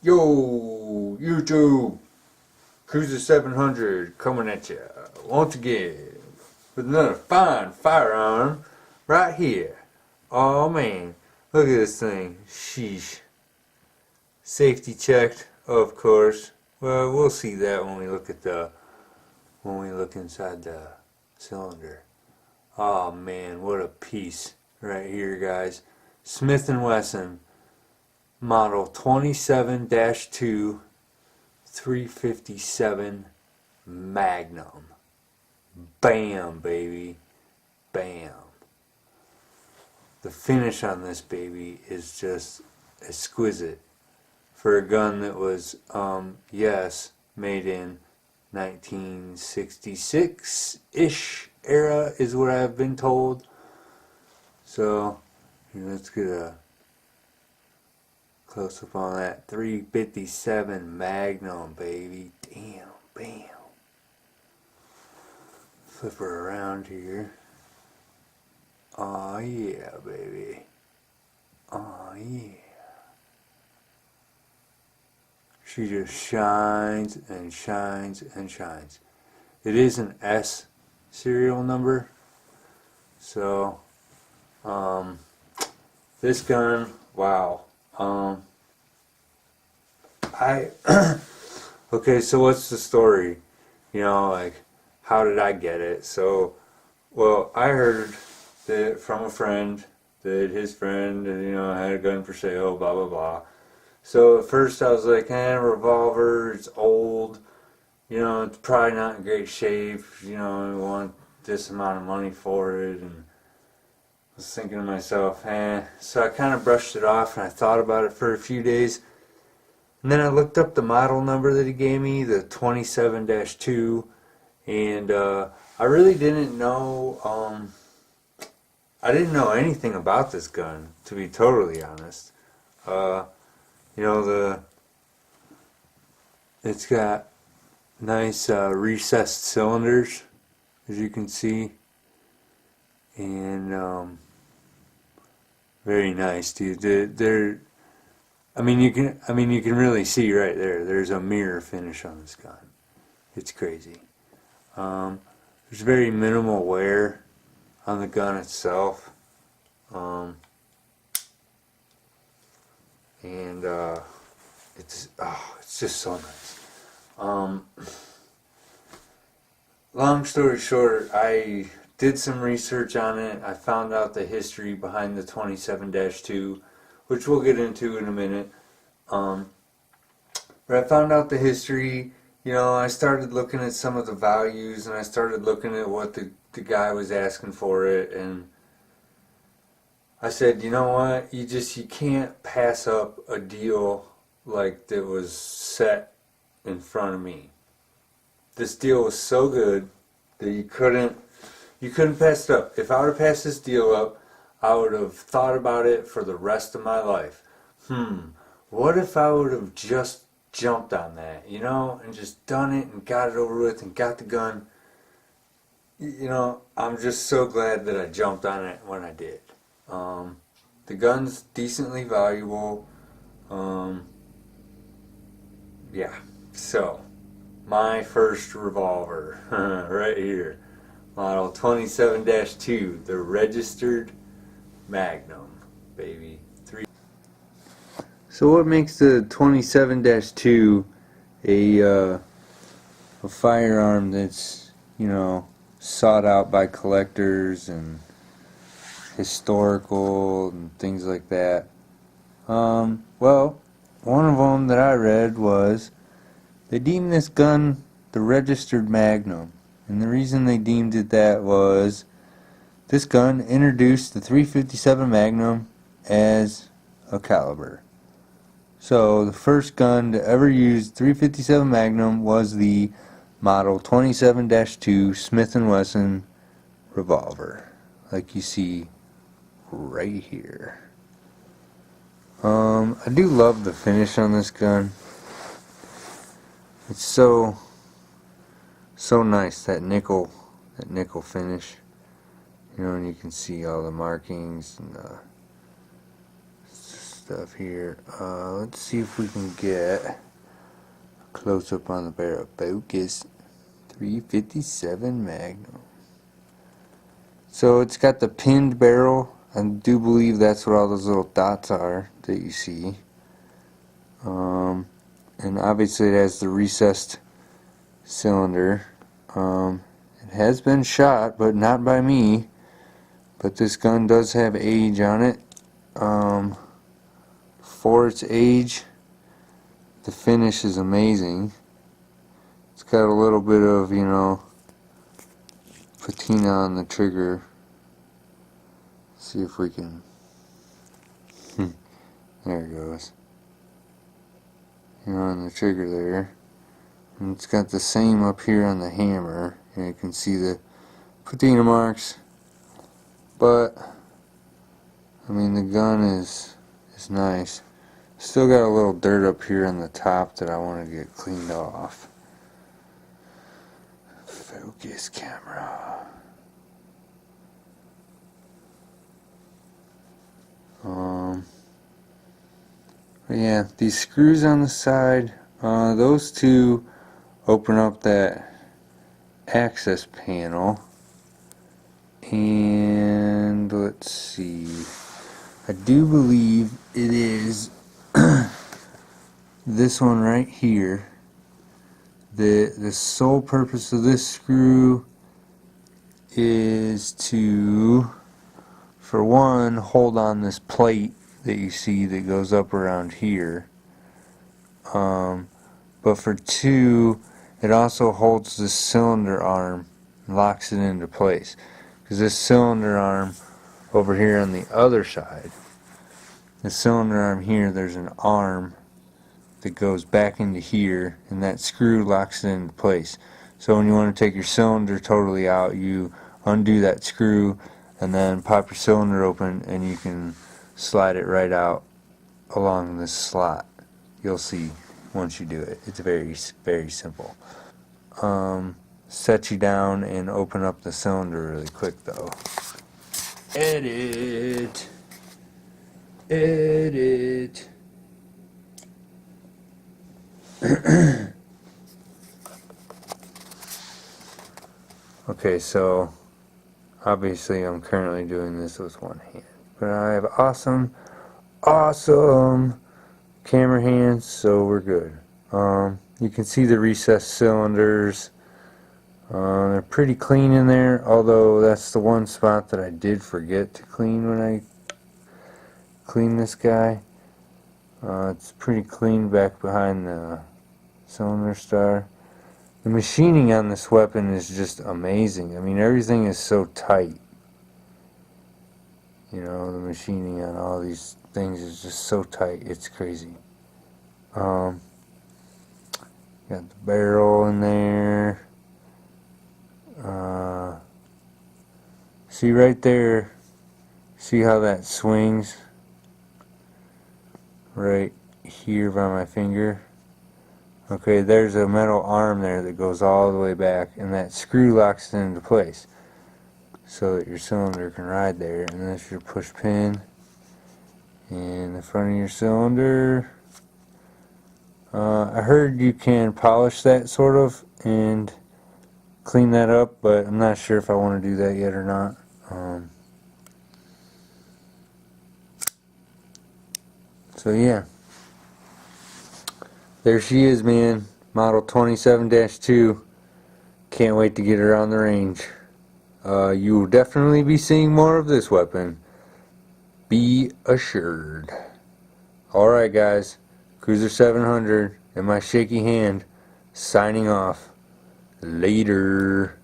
Yo, YouTube, Cruiser 700 coming at you once again with another fine firearm right here. Oh man, look at this thing. Sheesh. Safety checked, of course. Well, we'll see that when we look inside the cylinder. Oh man, what a piece right here, guys. Smith & Wesson. Model 27-2 357 Magnum. Bam, baby. Bam. The finish on this baby is just exquisite. For a gun that was, yes, made in 1966-ish era is what I've been told. So, let's get a close up on that 357 Magnum, baby. Damn, bam. Flip her around here. Aw, yeah, baby. Aw, yeah. She just shines and shines and shines. It is an S serial number. So, this gun, wow. Okay, so what's the story? Like, how did I get it? So, well, I heard that from a friend that his friend, had a gun for sale, blah, blah, blah. So at first I was like, revolver, it's old, it's probably not in great shape, I want this amount of money for it, and I was thinking to myself, so I kind of brushed it off, and I thought about it for a few days, and then I looked up the model number that he gave me, the 27-2, and I really didn't know, I didn't know anything about this gun, to be totally honest. It's got nice recessed cylinders, as you can see, and very nice, dude. You can really see right there. There's a mirror finish on this gun. It's crazy. There's very minimal wear on the gun itself. And it's just so nice. Long story short, I did some research on it. I found out the history behind the 27-2, which we'll get into in a minute. But I found out the history. I started looking at some of the values, and I started looking at what the guy was asking for it, and I said, you know what, you can't pass up a deal like that was set in front of me. This deal was so good that you couldn't pass it up. If I would have passed this deal up, I would have thought about it for the rest of my life. What if I would have just jumped on that, and just done it and got it over with and got the gun? I'm just so glad that I jumped on it when I did. The gun's decently valuable. Yeah. So, my first revolver, right here, model 27-2, the registered Magnum, baby. So what makes the 27-2 a firearm that's, sought out by collectors and historical and things like that? Well, one of them that I read was they deemed this gun the registered Magnum, and the reason they deemed it that was this gun introduced the 357 Magnum as a caliber. So the first gun to ever use 357 Magnum was the model 27-2 Smith & Wesson revolver, like you see right here. I do love the finish on this gun. It's so nice, that nickel finish. And you can see all the markings, and stuff here. Let's see if we can get a close up on the barrel. Focus. 357 Magnum. So it's got the pinned barrel. I do believe that's what all those little dots are that you see. And obviously it has the recessed cylinder. It has been shot, but not by me. But this gun does have age on it. For its age, the finish is amazing. It's got a little bit of, you know, patina on the trigger. See if we can. There it goes. You know, on the trigger there. And it's got the same up here on the hammer. And you can see the patina marks. But I mean, the gun is nice. Still got a little dirt up here on the top that I want to get cleaned off. Focus camera. But yeah, these screws on the side, those two open up that access panel. And let's see, I do believe it is this one right here. The sole purpose of this screw is to, for one, hold on this plate that you see that goes up around here. But for two, it also holds the cylinder arm and locks it into place. Because this cylinder arm over here on the other side, the cylinder arm here, there's an arm that goes back into here, and that screw locks it into place. So when you want to take your cylinder totally out, you undo that screw and then pop your cylinder open, and you can slide it right out along this slot. You'll see once you do it. It's very, very simple. Set you down and open up the cylinder really quick though. Edit. Okay, so obviously I'm currently doing this with one hand, but I have awesome camera hands, so we're good. You can see the recessed cylinders. They're pretty clean in there, although that's the one spot that I did forget to clean when I cleaned this guy. It's pretty clean back behind the cylinder star. The machining on this weapon is just amazing. I mean, everything is so tight. You know, the machining on all these things is just so tight, it's crazy. Got the barrel in there. See right there, see how that swings right here by my finger? Okay, there's a metal arm there that goes all the way back, and that screw locks it into place so that your cylinder can ride there. And that's your push pin in the front of your cylinder. I heard you can polish that sort of and clean that up, but I'm not sure if I want to do that yet or not. So yeah, there she is, man. Model 27-2. Can't wait to get her on the range. You will definitely be seeing more of this weapon. Be assured. Alright guys, Cruiser 700 and my shaky hand signing off. Later.